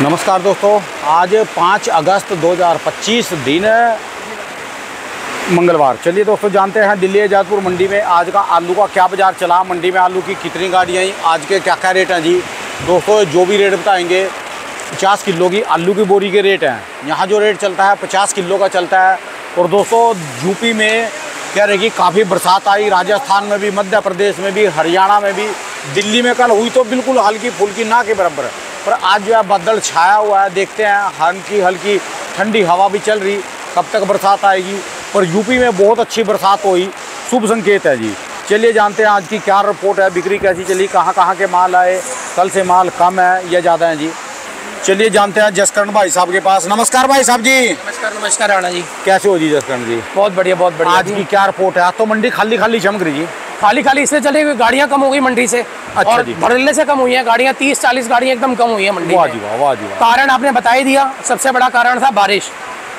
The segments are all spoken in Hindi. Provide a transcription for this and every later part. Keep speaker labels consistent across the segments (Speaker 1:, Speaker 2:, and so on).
Speaker 1: नमस्कार दोस्तों, आज 5 अगस्त 2025 दिन मंगलवार। चलिए दोस्तों, जानते हैं दिल्ली आजादपुर मंडी में आज का आलू का क्या बाज़ार चला, मंडी में आलू की कितनी गाड़ियाँ आई, आज के क्या क्या रेट हैं जी। दोस्तों जो भी रेट बताएंगे 50 किलो की आलू की बोरी के रेट हैं। यहाँ जो रेट चलता है 50 किलो का चलता है। और दोस्तों यूपी में कह रहे कि काफ़ी बरसात आई, राजस्थान में भी, मध्य प्रदेश में भी, हरियाणा में भी, दिल्ली में कल हुई तो बिल्कुल हल्की फुल्की ना के बराबर, पर आज जो है बादल छाया हुआ है। देखते हैं हल्की हल्की ठंडी हवा भी चल रही, कब तक बरसात आएगी। पर यूपी में बहुत अच्छी बरसात हुई, शुभ संकेत है जी। चलिए जानते हैं आज की क्या रिपोर्ट है, बिक्री कैसी चली, कहाँ कहाँ के माल आए, कल से माल कम है या ज़्यादा है जी। चलिए जानते हैं जसकरण भाई साहब के पास। नमस्कार भाई साहब जी।
Speaker 2: नमस्कार। नमस्कार राणा जी,
Speaker 1: कैसे हो जी जसकरण जी?
Speaker 2: बहुत बढ़िया बहुत बढ़िया।
Speaker 1: आज की क्या रिपोर्ट है? आज तो मंडी खाली खाली चमक रही जी।
Speaker 2: खाली खाली इसलिए चले क्योंकि गाड़ियाँ कम हो गई मंडी से।
Speaker 1: अच्छा
Speaker 2: और
Speaker 1: जी।
Speaker 2: भरले से कम हुई हैं गाड़ियाँ, 30-40 गाड़ियाँ एकदम कम हुई हैं मंडी
Speaker 1: वाह
Speaker 2: में।
Speaker 1: जी वाह, वाह जी वाह।
Speaker 2: कारण आपने बता ही दिया, सबसे बड़ा कारण था बारिश।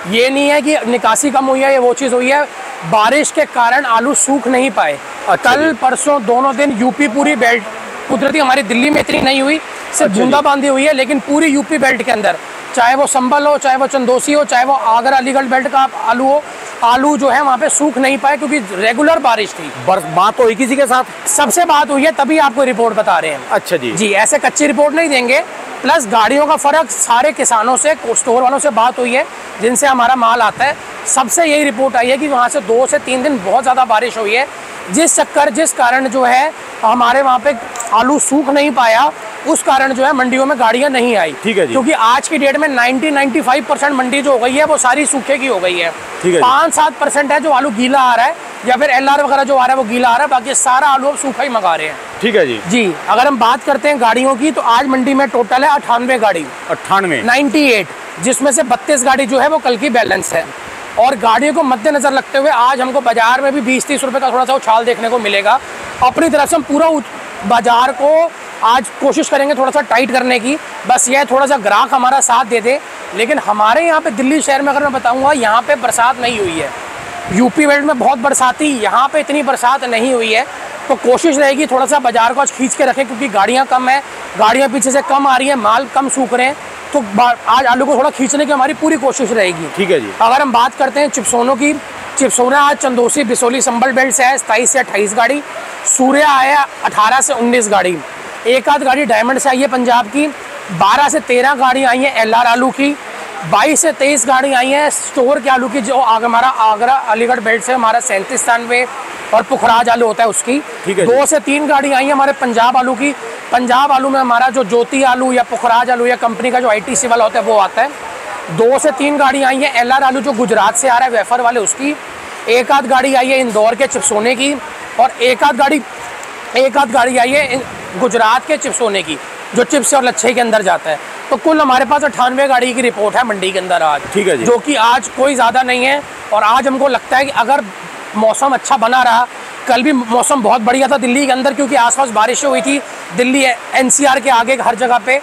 Speaker 2: ये नहीं है कि निकासी कम हुई है, ये वो चीज़ हुई है, बारिश के कारण आलू सूख नहीं पाए। कल परसों दोनों दिन यूपी पूरी बेल्ट, कुदरती हमारी दिल्ली में इतनी नहीं हुई, सिर्फ बूंदाबांदी हुई है, लेकिन पूरी यूपी बेल्ट के अंदर, चाहे वो संभल हो, चाहे वो चंदोसी हो, चाहे वो आगरा अलीगढ़ बेल्ट का आलू हो, आलू जो है वहाँ पे सूख नहीं पाए क्योंकि रेगुलर बारिश थी।
Speaker 1: बात तो हुई किसी के साथ?
Speaker 2: सबसे बात हुई है, तभी आपको रिपोर्ट बता रहे हैं।
Speaker 1: अच्छा जी
Speaker 2: जी, ऐसे कच्ची रिपोर्ट नहीं देंगे। प्लस गाड़ियों का फर्क, सारे किसानों से, स्टोर वालों से बात हुई है जिनसे हमारा माल आता है, सबसे यही रिपोर्ट आई है कि वहाँ से 2 से 3 दिन बहुत ज़्यादा बारिश हुई है, जिस कारण जो है हमारे वहाँ पे आलू सूख नहीं पाया, उस कारण जो है मंडियों में गाड़ियाँ नहीं आई।
Speaker 1: ठीक है जी।
Speaker 2: क्योंकि आज की डेट में 90-95% मंडी जो हो गई है वो सारी सूखे की हो गई है।
Speaker 1: ठीक है।
Speaker 2: 5-7% है जो आलू गीला आ रहा है, या फिर LR वगैरह जो आ रहा है वो गीला आ रहा है, बाकी सारा आलू अब सूखा ही मंगा रहे हैं।
Speaker 1: ठीक है जी।
Speaker 2: जी, अगर हम बात करते हैं गाड़ियों की, तो आज मंडी में टोटल है 98 गाड़ी, 98, जिसमें से 32 गाड़ी जो है वो कल की बैलेंस है। और गाड़ियों को मद्देनजर रखते हुए आज हमको बाजार में भी 20-30 रुपये का थोड़ा सा उछाल देखने को मिलेगा। अपनी तरफ से हम पूरा बाजार को आज कोशिश करेंगे थोड़ा सा टाइट करने की, बस यह थोड़ा सा ग्राहक हमारा साथ दे दे। लेकिन हमारे यहाँ पे दिल्ली शहर में अगर मैं बताऊँगा, यहाँ पे बरसात नहीं हुई है। यूपी बेल्ट में बहुत बरसात थी, यहाँ पे इतनी बरसात नहीं हुई है। तो कोशिश रहेगी थोड़ा सा बाजार को आज खींच के रखें, क्योंकि गाड़ियाँ कम है, गाड़ियाँ पीछे से कम आ रही हैं, माल कम सूख रहे हैं, तो आज आलू को थोड़ा खींचने की हमारी पूरी कोशिश रहेगी।
Speaker 1: ठीक है जी।
Speaker 2: अगर हम बात करते हैं चिप्सोनों की, चिप्सोना आज चंदोसी बिसोली संभल बेल्ट से है 27 से 28 गाड़ी, सूर्या आया 18 से 19 गाड़ी, एक आध गाड़ी डायमंड से आई है पंजाब की, 12 से 13 गाड़ी आई हैं LR आलू की, 22 से 23 गाड़ी आई हैं स्टोर के आलू की, जो हमारा आगरा अलीगढ़ बेल्ट से हमारा 37-93 और पुखराज आलू होता है उसकी। 2 से 3 गाड़ी आई हैं हमारे पंजाब आलू की। पंजाब आलू में हमारा जो ज्योति आलू या पुखराज आलू या कंपनी का जो ITC वाला होता है वो आता है। 2 से 3 गाड़ी आई हैं LR आलू जो गुजरात से आ रहा है वेफर वाले उसकी, एक आध गाड़ी आई है इंदौर के चिप्सोने की, और एक आध गाड़ी आई है गुजरात के चिप्सोने की जो चिप्स और लच्छे के अंदर जाता है। तो कुल हमारे पास 98 गाड़ी की रिपोर्ट है मंडी के अंदर आज।
Speaker 1: ठीक है जी।
Speaker 2: जो कि आज कोई ज़्यादा नहीं है। और आज हमको लगता है कि अगर मौसम अच्छा बना रहा, कल भी मौसम बहुत बढ़िया था दिल्ली के अंदर, क्योंकि आसपास बारिशें हुई थी दिल्ली NCR के आगे हर जगह पे,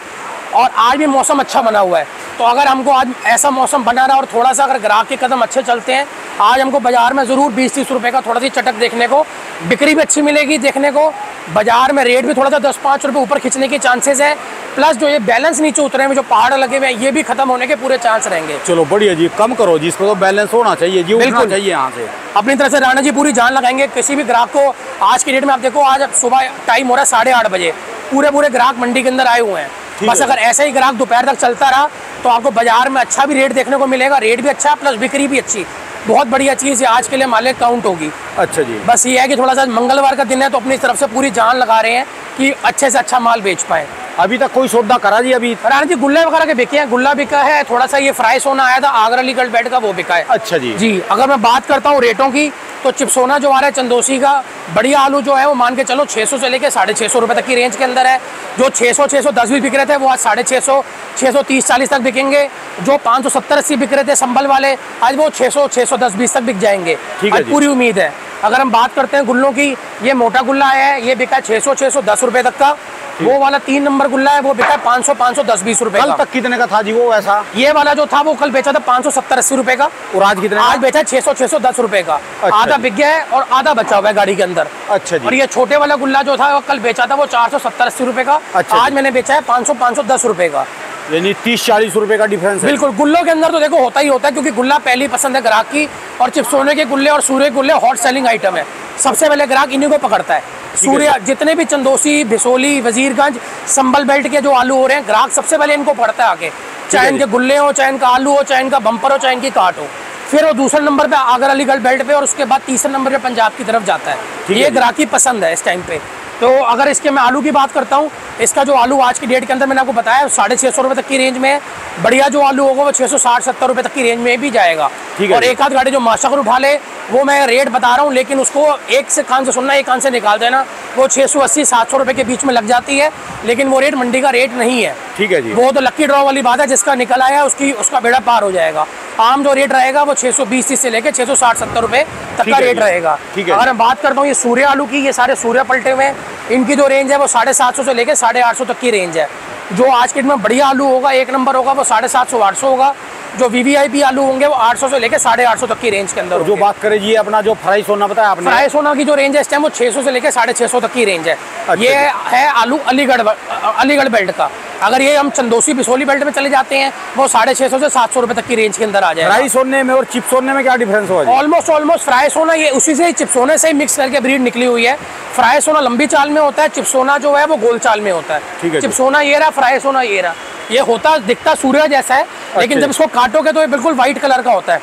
Speaker 2: और आज भी मौसम अच्छा बना हुआ है। तो अगर हमको आज ऐसा मौसम बना रहा और थोड़ा सा अगर ग्राहक के कदम अच्छे चलते हैं, आज हमको बाजार में ज़रूर 20-30 रुपये का थोड़ा सी चटक देखने को, बिक्री भी अच्छी मिलेगी देखने को, बाजार में रेट भी थोड़ा सा 10-5 रुपये ऊपर खींचने के चांसेस है। प्लस जो ये बैलेंस नीचे उतरे हुए जो पहाड़ लगे हुए हैं, ये भी खत्म होने के पूरे चांस रहेंगे।
Speaker 1: चलो बढ़िया जी, कम करो जी, इसको तो बैलेंस होना चाहिए जी, उठना चाहिए यहाँ से।
Speaker 2: अपनी तरफ से राणा जी पूरी जान लगाएंगे किसी भी ग्राहक को। आज की डेट में आप देखो, आज सुबह टाइम हो रहा है 8:30 बजे, पूरे ग्राहक मंडी के अंदर आए हुए हैं। बस अगर ऐसा ही ग्राहक दोपहर तक चलता रहा तो आपको बाजार में अच्छा भी रेट देखने को मिलेगा, रेट भी अच्छा प्लस बिक्री भी अच्छी। बहुत बढ़िया चीज़ है आज के लिए मालिक काउंट होगी।
Speaker 1: अच्छा जी।
Speaker 2: बस ये है कि थोड़ा सा मंगलवार का दिन है, तो अपनी तरफ से पूरी जान लगा रहे हैं कि अच्छे से अच्छा माल बेच पाए।
Speaker 1: अभी तक कोई सौदा करा जी? अभी
Speaker 2: राणा जी गुल्ले वगैरह के बिके हैं, गुल्ला बिका है, थोड़ा सा ये फ्राई सोना आया था आगरा अलीगढ़ बेल्ट का, वो बिका है।
Speaker 1: अच्छा जी।
Speaker 2: जी, अगर मैं बात करता हूँ रेटों की, तो चिप्सोना जो आ रहा है चंदोसी का बढ़िया आलू जो है वो मान के चलो 600 से लेके 650 रुपये तक की रेंज के अंदर है। जो 600-610 भी बिक रहे थे वो आज 650, 630-40 तक बिकेंगे। जो 570-80 बिक रहे थे संभल वाले, आज वो 600-610-20 तक बिक जाएंगे। आज पूरी उम्मीद है। अगर हम बात करते हैं गुल्लों की, ये मोटा गुल्ला है, ये बिका 600-610 रुपये तक का। वो वाला 3 नंबर गुल्ला है वो बिका 500-510-20 रुपये।
Speaker 1: कल तक कितने का था जी वो ऐसा?
Speaker 2: ये वाला जो था वो कल बेचा था 570-80 रुपये का,
Speaker 1: और आज कितने?
Speaker 2: आज बेचा 600-610 रुपये का।
Speaker 1: अच्छा
Speaker 2: आधा बिक गया है और आधा बचा हुआ है गाड़ी के अंदर।
Speaker 1: अच्छा जी।
Speaker 2: और ये छोटे वाला गुल्ला जो था वो कल बेचा था वो 470-80 रुपये का।
Speaker 1: अच्छा,
Speaker 2: आज मैंने बेचा है 500-510 रुपये का।
Speaker 1: यानी 30-40 रुपए का डिफरेंस है।
Speaker 2: बिल्कुल, गुल्लों के अंदर तो देखो होता ही होता है, क्योंकि गुल्ला पहली पसंद है ग्राहक की, और चिप्सोने के गुल्ले और सूर्य के गुल्ले हॉट सेलिंग आइटम है। सबसे पहले ग्राहक इन्हीं को पकड़ता है। सूर्य जितने भी चंदोसी, बिसोली, वजीरगंज, संबल बेल्ट के जो आलू हो रहे हैं, ग्राहक सबसे पहले इनको पकड़ता है आगे, चाहे इनके गुल्ले हो, चाहे इनका आलू हो, चाहे इनका बम्पर हो, चाहे इनकी काट हो। फिर वो दूसरे नंबर पे आगरा अलीगढ़ बेल्ट पे, और उसके बाद तीसरे नंबर पे पंजाब की तरफ जाता है। ये ग्राहक की पसंद है इस टाइम पे। तो अगर इसके मैं आलू की बात करता हूँ, इसका जो आलू आज की डेट के अंदर मैंने आपको बताया 650 रुपये तक की रेंज में है। बढ़िया जो आलू होगा वो 660-70 रुपये तक की रेंज में भी जाएगा। और एक आध गाड़ी जो माशाकर उठा ले, वो मैं रेट बता रहा हूँ, लेकिन उसको एक से कान से सुनना, एक कान से निकाल देना। वो 680-700 रुपये के बीच में लग जाती है, लेकिन वो रेट मंडी का रेट नहीं है।
Speaker 1: ठीक है जी।
Speaker 2: वो तो लक्की ड्रॉ वाली बात है, जिसका निकल आया उसका बेड़ा पार हो जाएगा। आम जो रेट रहेगा वो 620 से लेकर 660-70 रुपये तक का रेट रहेगा। अगर मैं बात करता हूँ ये सूर्य आलू की, ये सारे सूर्य पलटे हुए हैं, इनकी जो रेंज है वो 750 से लेकर 850 तक की रेंज है। जो आज के दिन में बढ़िया आलू होगा, एक नंबर होगा, वो 750-800 होगा। जो वीवीआईपी आलू होंगे वो 800 से लेकर 850 तक की रेंज के अंदर।
Speaker 1: जो बात करें जी अपना जो फ्राई सोना बताया आपने,
Speaker 2: फ्राई सोना की जो रेंज है इस टाइम वो 600 से लेकर 650 तक की रेंज है। ये है आलू अलीगढ़ बेल्ट का। अगर ये हम चंदोसी बिसोली बेल्ट में चले जाते हैं, वो 650 से 700 रुपये तक की रेंज के अंदर आ जाएगा।
Speaker 1: फ्राई सोने में और चिप सोने में क्या डिफरेंस होगा?
Speaker 2: ऑलमोस्ट फ्राई सोना ये उसी से चिप सोने से ही मिक्स करके ब्रीड निकली हुई है। फ्राई सोना लंबी चाल में होता है, चिप सोना जो है वो गोल चाल में होता है। चिप सोना ये रहा, फ्राई सोना ये रहा। ये होता दिखता सूर्य जैसा है, लेकिन जब इसको काटोगे तो ये बिल्कुल व्हाइट कलर का होता है।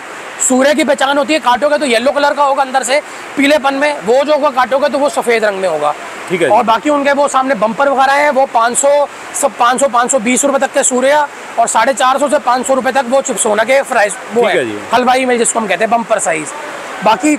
Speaker 2: सूर्य की पहचान होती है, काटोगे तो येलो कलर का होगा अंदर से पीलेपन में, वो जो होगा काटोगे तो वो सफेद रंग में होगा।
Speaker 1: ठीक है।
Speaker 2: और बाकी उनके वो सामने बम्पर वगैरह है, वो 500-520 रुपए तक के सूर्य, और 450 से 500 रुपए तक वो चिप्सोना के फ्राइज वो है हलवाई में, जिसको हम कहते हैं बम्पर साइज। बाकी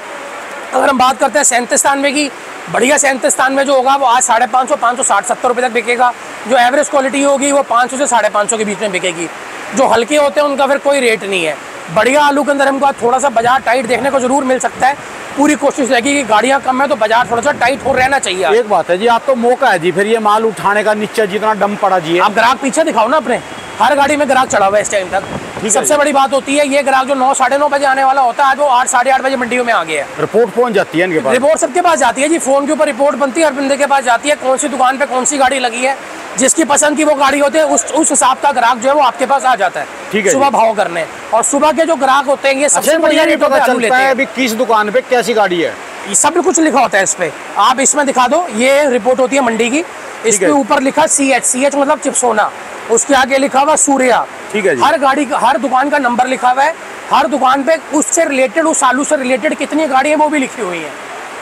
Speaker 2: अगर हम बात करते हैं 37 की, बढ़िया 37 में जो होगा वो आज 550, 560-70 रुपये तक बिकेगा। जो एवरेज क्वालिटी होगी वो 500 से 550 के बीच में बिकेगी। जो हल्के होते हैं उनका फिर कोई रेट नहीं है। बढ़िया आलू के अंदर हमको थोड़ा सा बाजार टाइट देखने को जरूर मिल सकता है। पूरी कोशिश रहेगी कि गाड़ियाँ कम है तो बाजार थोड़ा सा टाइट हो रहना चाहिए।
Speaker 1: एक बात है जी, आप तो मौका है जी फिर ये माल उठाने का, नीचे जितना डम पड़ा जी।
Speaker 2: आप ग्राहक पीछे दिखाओ ना अपने, हर गाड़ी में ग्राहक चढ़ा हुआ है इस टाइम तक। सबसे बड़ी बात होती है ये ग्राहक जो 9-9:30 बजे आने वाला होता है, आज वो 8-8:30 बजे मंडियों में आ गया है।
Speaker 1: रिपोर्ट पहुंच जाती है इनके पास?
Speaker 2: रिपोर्ट सबके पास जाती है जी, फोन के ऊपर रिपोर्ट बनती है, हर बंदे के पास जाती है, कौन सी दुकान पे कौन सी गाड़ी लगी है। जिसकी पसंद की वो गाड़ी होती है, उस हिसाब का ग्राहक जो है वो आपके पास आ जाता है।
Speaker 1: ठीक है।
Speaker 2: सुबह भाव करने, और सुबह के जो ग्राहक होते हैं ये सबसे बढ़िया रेटों पे आलू लेते हैं।
Speaker 1: अभी किस दुकान पे कैसी गाड़ी है,
Speaker 2: सब कुछ लिखा होता है इस पे। आप इसमें दिखा दो, ये रिपोर्ट होती है मंडी की, इसके ऊपर लिखा CH मतलब चिप्सोना, उसके आगे लिखा हुआ सूर्या।
Speaker 1: ठीक है जी।
Speaker 2: हर गाड़ी का, हर दुकान का नंबर लिखा हुआ है, हर दुकान पे उससे रिलेटेड, उस आलू से रिलेटेड कितनी गाड़ी है वो भी लिखी हुई है।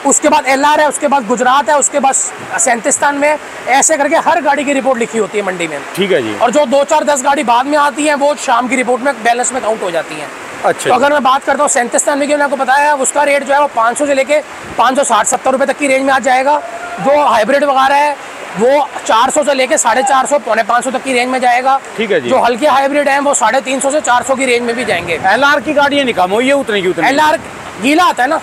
Speaker 2: उसके बाद LR है, उसके बाद गुजरात है, उसके बाद 37 में, ऐसे करके हर गाड़ी की रिपोर्ट लिखी होती है मंडी में।
Speaker 1: ठीक है जी।
Speaker 2: और जो 2-4-10 गाड़ी बाद में आती है वो शाम की रिपोर्ट में बैलेंस में काउंट हो जाती है।
Speaker 1: अच्छा।
Speaker 2: तो अगर मैं बात करता हूँ 37 में, मैंने आपको बताया उसका रेट जो है वो 500 से लेके 560-70 रुपये तक की रेंज में आ जाएगा। जो हाइब्रिड वगैरह है वो 400 से लेके 450, 550 तक की रेंज में जाएगा।
Speaker 1: ठीक है जी।
Speaker 2: जो हल्के हाइब्रिड हैं वो 350 से 400 की रेंज में भी जाएंगे।
Speaker 1: LR की गाड़ी नहीं कम हो, ये उतने की उतनी।
Speaker 2: LR गीला आता है ना,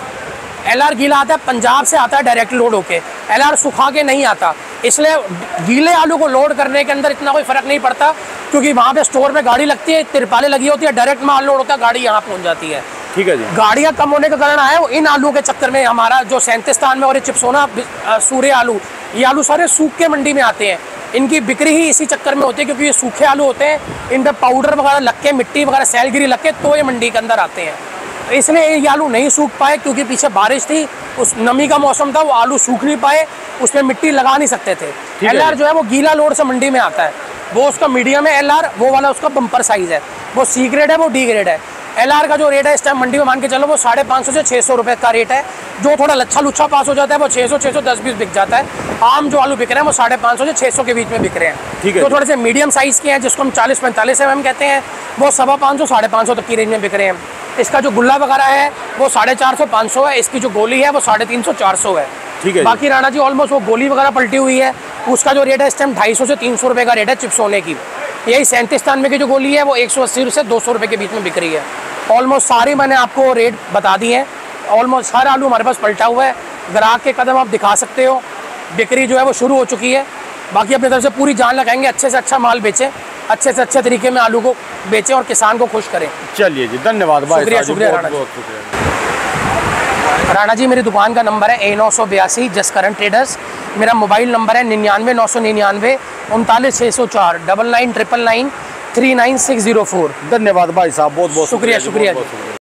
Speaker 2: LR गीला आता है, पंजाब से आता है डायरेक्ट लोड होके। LR सुखा के नहीं आता, इसलिए गीले आलू को लोड करने के अंदर इतना कोई फर्क नहीं पड़ता, क्योंकि वहाँ पे स्टोर में गाड़ी लगती है, तिरपालें लगी होती है, डायरेक्ट माल लोड होता है, गाड़ी यहाँ पहुँच जाती है।
Speaker 1: ठीक है जी।
Speaker 2: गाड़ियाँ कम होने का कारण आया वो इन आलू के चक्कर में। हमारा जो 37 में और ये चिप्सोना सूर्य आलू, ये आलू सारे सूख के मंडी में आते हैं। इनकी बिक्री ही इसी चक्कर में होती है, क्योंकि ये सूखे आलू होते हैं, इन पर पाउडर वगैरह लग के, मिट्टी वगैरह सैलगिरी लग के, तो ये मंडी के अंदर आते हैं। इसलिए ये आलू नहीं सूख पाए, क्योंकि पीछे बारिश थी, उस नमी का मौसम था, वो आलू सूख नहीं पाए, उसमें मिट्टी लगा नहीं सकते थे। LR जो है वो गीला लोड से मंडी में आता है, वो उसका मीडियम है LR, वो वाला उसका बम्पर साइज है। वो C ग्रेड है, वो D ग्रेड है। LR का जो रेट है इस टाइम मंडी में मान के चलो वो 550 से 600 रुपये का रेट है। जो थोड़ा लच्छा लुच्छा पास हो जाता है वो 600-610 बिक जाता है। आम जो आलू बिक रहे हैं वो 550 से 600 के बीच में बिक रहे हैं।
Speaker 1: ठीक है।
Speaker 2: जो थोड़े से मीडियम साइज़ के हैं, जिसको हम 40-45 mm कहते हैं, वो 550-550 तक की रेंज में बिक रहे हैं। इसका जो गुल्ला वगैरह है वो 450-500 है, इसकी जो गोली है वो 350-400 है।
Speaker 1: ठीक है।
Speaker 2: बाकी राणा जी ऑलमोस्ट वो गोली वगैरह पलटी हुई है, उसका जो रेट है इस टाइम 250 से 300 रुपये का रेट है चिप्सोने की। यही 37 में की जो गोली है वो 180 से 200 रुपये के बीच में बिक रही है। ऑलमोस्ट सारी मैंने आपको रेट बता दिए हैं। ऑलमोस्ट हर आलू हमारे पास पलटा हुआ है, ग्राहक के कदम आप दिखा सकते हो। बिक्री जो है वो शुरू हो चुकी है। बाकी अपनी तरफ से पूरी जान लगाएंगे, अच्छे से अच्छा माल बेचें, अच्छे से अच्छे तरीके में आलू को बेचें और किसान को खुश करें।
Speaker 1: चलिए जी, धन्यवाद भाई।
Speaker 2: शुक्रिया राणा जी। राणा जी मेरी दुकान का नंबर है A982 जसकरण ट्रेडर्स। मेरा मोबाइल नंबर है 99 999 39 604 99 999 39604।
Speaker 1: धन्यवाद भाई साहब, बहुत बहुत
Speaker 2: शुक्रिया,
Speaker 1: जी,
Speaker 2: शुक्रिया
Speaker 1: बहुत
Speaker 2: जी।
Speaker 1: शुक्रिया।